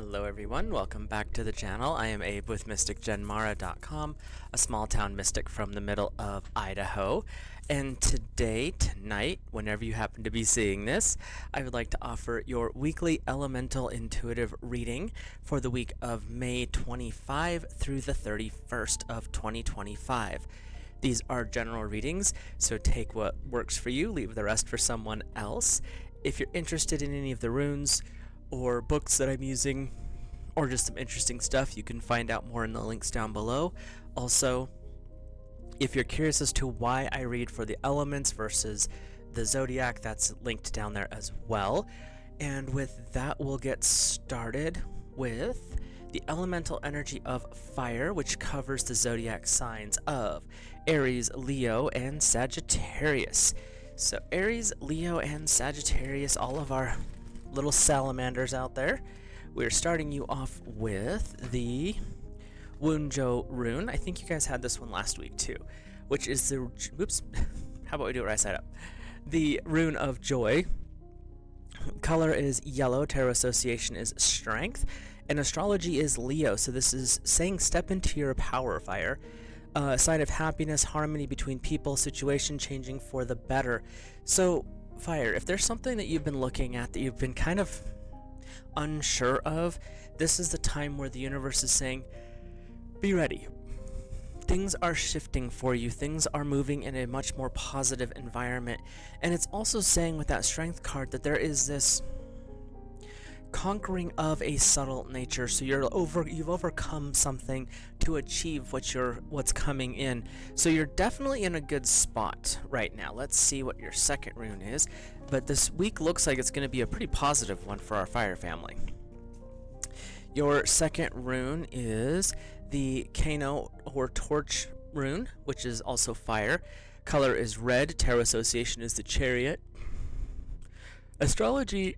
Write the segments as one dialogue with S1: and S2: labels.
S1: Hello everyone, welcome back to the channel. I am Abe with MysticGenMara.com, a small town mystic from the middle of Idaho. And tonight, whenever you happen to be seeing this, I would like to offer your weekly elemental intuitive reading for the week of May 25 through the 31st of 2025. These are general readings, so take what works for you, leave the rest for someone else. If you're interested in any of the runes, or books that I'm using, or just some interesting stuff, you can find out more in the links down below. Also, if you're curious as to why I read for the elements versus the zodiac, that's linked down there as well. And with that, we'll get started with the elemental energy of fire, which covers the zodiac signs of Aries, Leo, and Sagittarius. So Aries, Leo, and Sagittarius, all of our little salamanders out there. We're starting you off with the Wunjo rune. I think you guys had this one last week too, which is the, oops, how about we do it right side up? The rune of joy. Color is yellow, tarot association is strength, and astrology is Leo, so this is saying step into your power, fire. A sign of happiness, harmony between people, situation changing for the better. So fire, if there's something that you've been looking at that you've been kind of unsure of, this is the time where the universe is saying, be ready. Things are shifting for you. Things are moving in a much more positive environment. And it's also saying with that strength card that there is this conquering of a subtle nature. So you've overcome something to achieve what's coming in. So you're definitely in a good spot right now. Let's see what your second rune is. But this week looks like it's going to be a pretty positive one for our fire family. Your second rune is the Kano or torch rune, which is also fire. Color is red. Tarot association is the Chariot. Astrology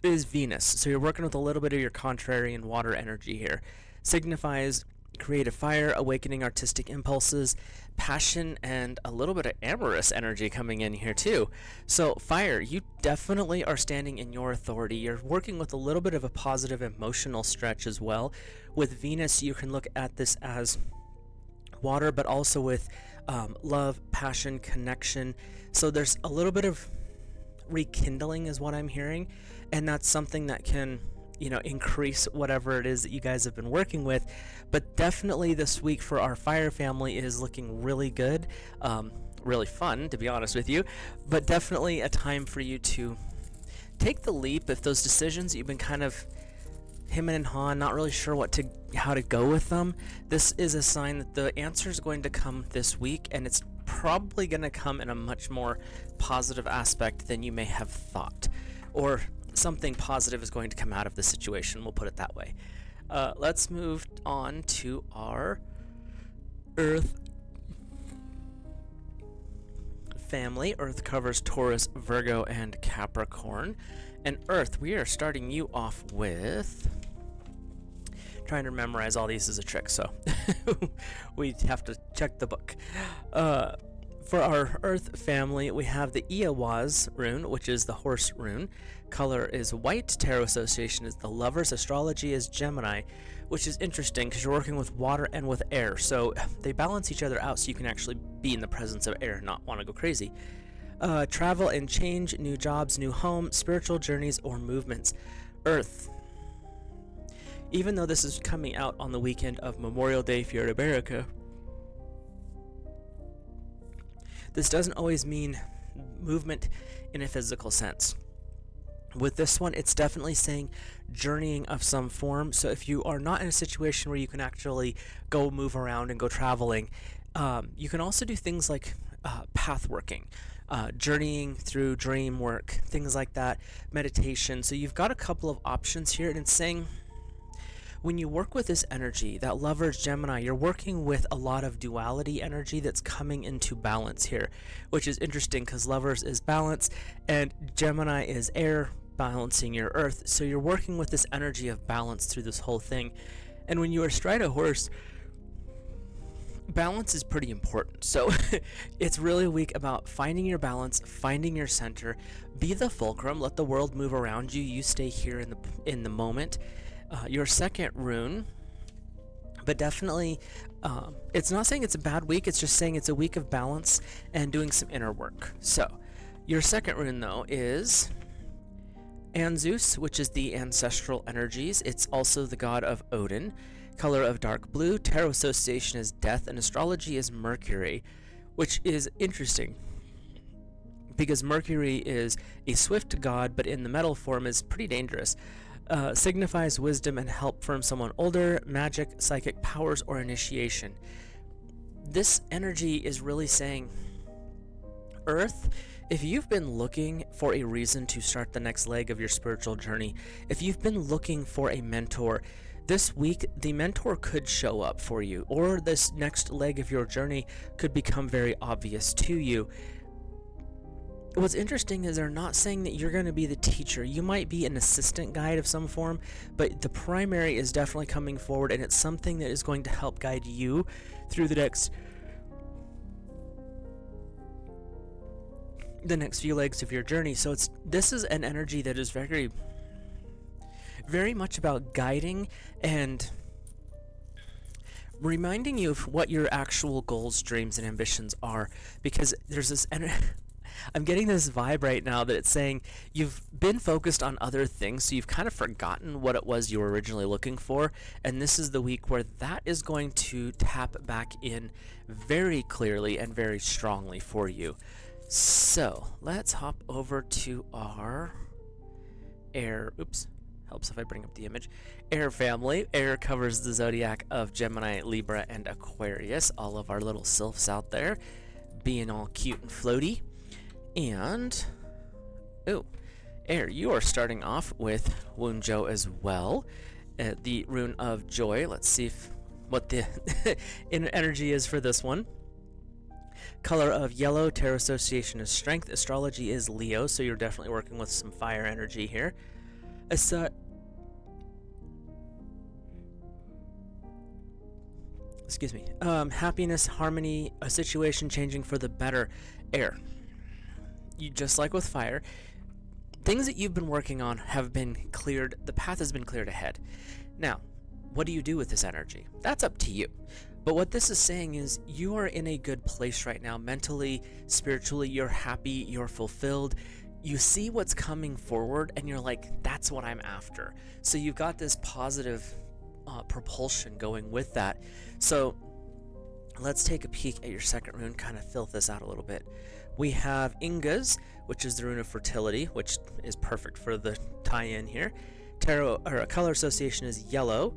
S1: is Venus, so you're working with a little bit of your contrarian water energy here. Signifies creative fire, awakening artistic impulses, passion, and a little bit of amorous energy coming in here too. So fire, you definitely are standing in your authority. You're working with a little bit of a positive emotional stretch as well. With Venus, you can look at this as water, but also with love, passion, connection. So there's a little bit of rekindling is what I'm hearing, and that's something that can, increase whatever it is that you guys have been working with. But definitely this week for our fire family is looking really good, really fun, to be honest with you, but definitely a time for you to take the leap. If those decisions you've been kind of hemming and hawing, not really sure how to go with them, this is a sign that the answer is going to come this week, and it's probably going to come in a much more positive aspect than you may have thought, or something positive is going to come out of the situation, we'll put it that way. Let's move on to our Earth family. Earth covers Taurus, Virgo, and Capricorn. And Earth, we are starting you off with, trying to memorize all these is a trick, so we have to check the book. For our Earth family, we have the Iawaz rune, which is the horse rune. Color is white. Tarot association is the Lovers. Astrology is Gemini, which is interesting because you're working with water and with air. So they balance each other out so you can actually be in the presence of air and not want to go crazy. Travel and change, new jobs, new home, spiritual journeys, or movements. Earth. Even though this is coming out on the weekend of Memorial Day here in America, this doesn't always mean movement in a physical sense. With this one, it's definitely saying journeying of some form. So if you are not in a situation where you can actually go move around and go traveling, you can also do things like path working, journeying through dream work, things like that, meditation. So you've got a couple of options here, and it's saying when you work with this energy, that Lovers Gemini, you're working with a lot of duality energy that's coming into balance here, which is interesting because Lovers is balance and Gemini is air, balancing your Earth. So you're working with this energy of balance through this whole thing. And when you are astride a horse, balance is pretty important. So it's really a week about finding your balance, finding your center, be the fulcrum, let the world move around you, you stay here in the moment. Your second rune, but definitely it's not saying it's a bad week, it's just saying it's a week of balance and doing some inner work. So your second rune though is Anzus, which is the ancestral energies. It's also the god of Odin. Color of dark blue. Tarot association is death, and astrology is Mercury, which is interesting because Mercury is a swift god, but in the metal form is pretty dangerous. Signifies wisdom and help from someone older, magic, psychic powers, or initiation. This energy is really saying, Earth, if you've been looking for a reason to start the next leg of your spiritual journey, if you've been looking for a mentor, this week the mentor could show up for you, or this next leg of your journey could become very obvious to you. What's interesting is they're not saying that you're going to be the teacher. You might be an assistant guide of some form, but the primary is definitely coming forward, and it's something that is going to help guide you through the next few legs of your journey. So this is an energy that is very, very much about guiding and reminding you of what your actual goals, dreams, and ambitions are, because there's this I'm getting this vibe right now that it's saying you've been focused on other things, so you've kind of forgotten what it was you were originally looking for, and this is the week where that is going to tap back in very clearly and very strongly for you. So let's hop over to our air. Oops. Helps if I bring up the image. Air family. Air covers the zodiac of Gemini, Libra, and Aquarius. All of our little sylphs out there being all cute and floaty. And, Air, you are starting off with Wunjo as well. The rune of joy. Let's see what the energy is for this one. Color of yellow. Tarot association is strength. Astrology is Leo, so you're definitely working with some fire energy here. Excuse me. Happiness, harmony, a situation changing for the better. Air. You, just like with fire, things that you've been working on have been cleared. The path has been cleared ahead. Now, what do you do with this energy? That's up to you. But what this is saying is you are in a good place right now, mentally, spiritually. You're happy, you're fulfilled. You see what's coming forward and you're like, that's what I'm after. So you've got this positive propulsion going with that. So let's take a peek at your second rune, kind of fill this out a little bit. We have Ingas, which is the rune of fertility, which is perfect for the tie-in here. Tarot, or color association is yellow.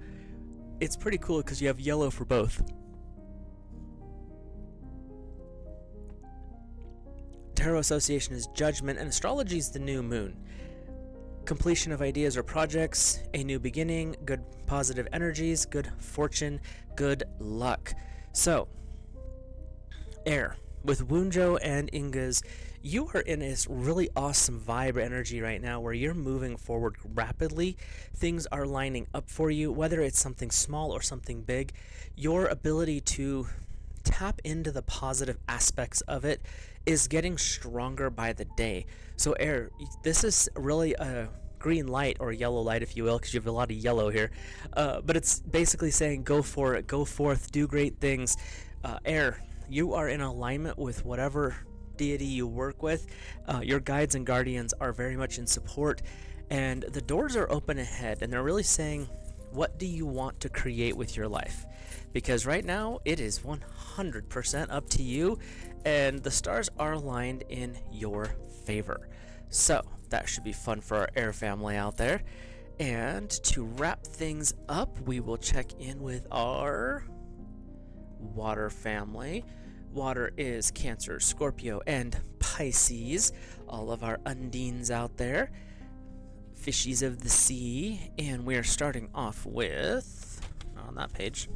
S1: It's pretty cool because you have yellow for both. Tarot association is judgment, and astrology is the new moon. Completion of ideas or projects, a new beginning, good positive energies, good fortune, good luck. So, Air, with Wunjo and Ingas, you are in this really awesome vibe energy right now where you're moving forward rapidly. Things are lining up for you, whether it's something small or something big. Your ability to tap into the positive aspects of it is getting stronger by the day. So Air, this is really a green light, or yellow light if you will, because you have a lot of yellow here, but it's basically saying go for it, go forth, do great things. Air, you are in alignment with whatever deity you work with. Your guides and guardians are very much in support, and the doors are open ahead, and they're really saying, what do you want to create with your life? Because right now it is 100% up to you, and the stars are aligned in your favor. So that should be fun for our Air family out there. And to wrap things up, we will check in with our Water family. Water is Cancer, Scorpio, and Pisces. All of our undines out there. Fishies of the sea. And we are starting off with, on that page,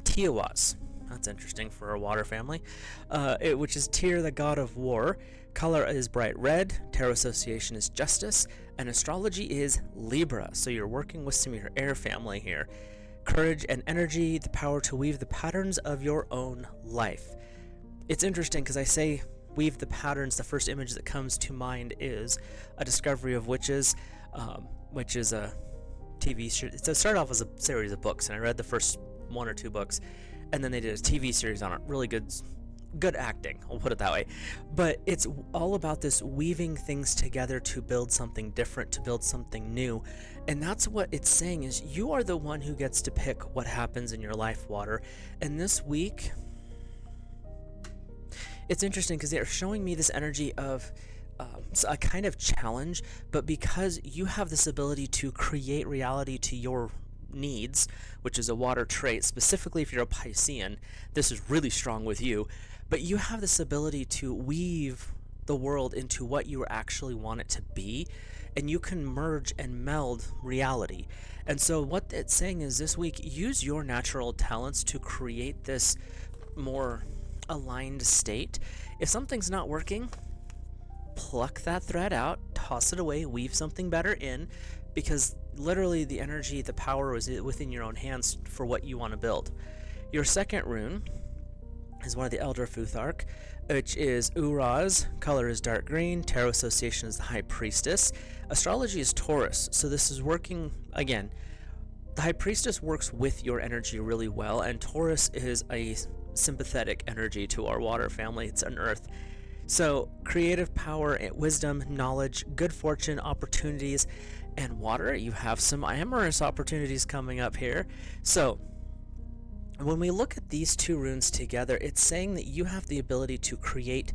S1: Tiawas. That's interesting for our Water family. Which is Tyr, the god of war. Color is bright red. Tarot association is justice. And astrology is Libra. So you're working with some of your Air family here. Courage and energy, the power to weave the patterns of your own life. It's interesting because I say weave the patterns, the first image that comes to mind is A Discovery of Witches, which is a TV series. It started off as a series of books, and I read the first 1 or 2 books, and then they did a TV series on it. Really good acting, I'll put it that way. But it's all about this weaving things together to build something different, to build something new. And that's what it's saying, is you are the one who gets to pick what happens in your life, water. And this week, it's interesting because they're showing me this energy of a kind of challenge, but because you have this ability to create reality to your needs, which is a water trait, specifically if you're a Piscean, this is really strong with you, but you have this ability to weave the world into what you actually want it to be, and you can merge and meld reality. And so what it's saying is this week, use your natural talents to create this more aligned state. If something's not working, pluck that thread out, toss it away, weave something better in, because literally the energy, the power is within your own hands for what you want to build. Your second rune is one of the Elder Futhark, which is Uraz. Color is dark green. Tarot association is the High Priestess. Astrology is Taurus, so this is working, again, the High Priestess works with your energy really well, and Taurus is a sympathetic energy to our water family. It's an earth. So creative power, wisdom, knowledge, good fortune, opportunities, and water. You have some amorous opportunities coming up here. So when we look at these 2 runes together, it's saying that you have the ability to create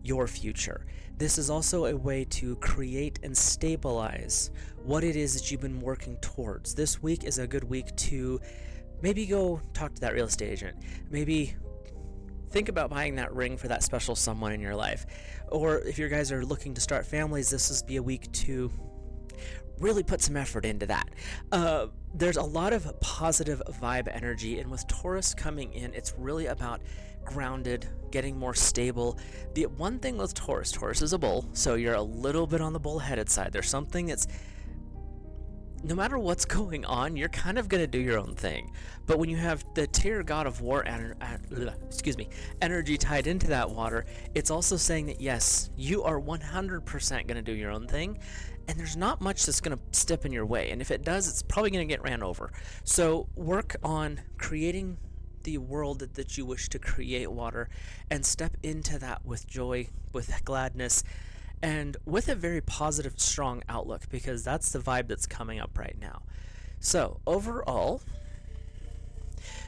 S1: your future. This is also a way to create and stabilize what it is that you've been working towards. This week is a good week to maybe go talk to that real estate agent. Maybe think about buying that ring for that special someone in your life. Or if you guys are looking to start families, this would be a week to really put some effort into that. There's a lot of positive vibe energy, and with Taurus coming in, it's really about grounded, getting more stable. The one thing with Taurus is a bull, so you're a little bit on the bull-headed side. There's something that's, no matter what's going on, you're kind of going to do your own thing. But when you have the Tyr god of war energy tied into that water, it's also saying that yes, you are 100% going to do your own thing, and there's not much that's going to step in your way. And if it does, it's probably going to get ran over. So work on creating the world that you wish to create, water, and step into that with joy, with gladness, and with a very positive, strong outlook, because that's the vibe that's coming up right now. So overall,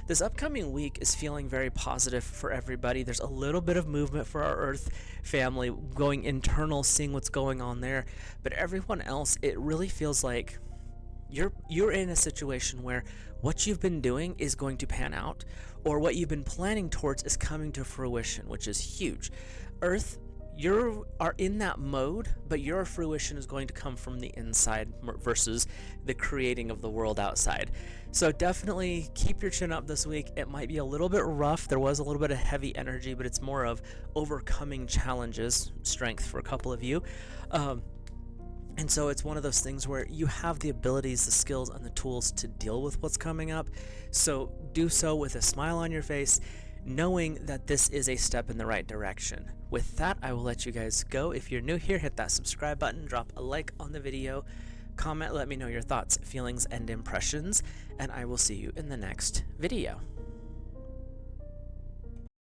S1: this upcoming week is feeling very positive for everybody. There's a little bit of movement for our Earth family, going internal, seeing what's going on there. But everyone else, it really feels like you're in a situation where what you've been doing is going to pan out, or what you've been planning towards is coming to fruition, which is huge. Earth, you are in that mode, but your fruition is going to come from the inside versus the creating of the world outside. So definitely keep your chin up this week. It might be a little bit rough. There was a little bit of heavy energy, but it's more of overcoming challenges, strength for a couple of you. And so it's one of those things where you have the abilities, the skills, and the tools to deal with what's coming up. So do so with a smile on your face, knowing that this is a step in the right direction. With that, I will let you guys go. If you're new here, hit that subscribe button, drop a like on the video, comment, let me know your thoughts, feelings, and impressions, and I will see you in the next video.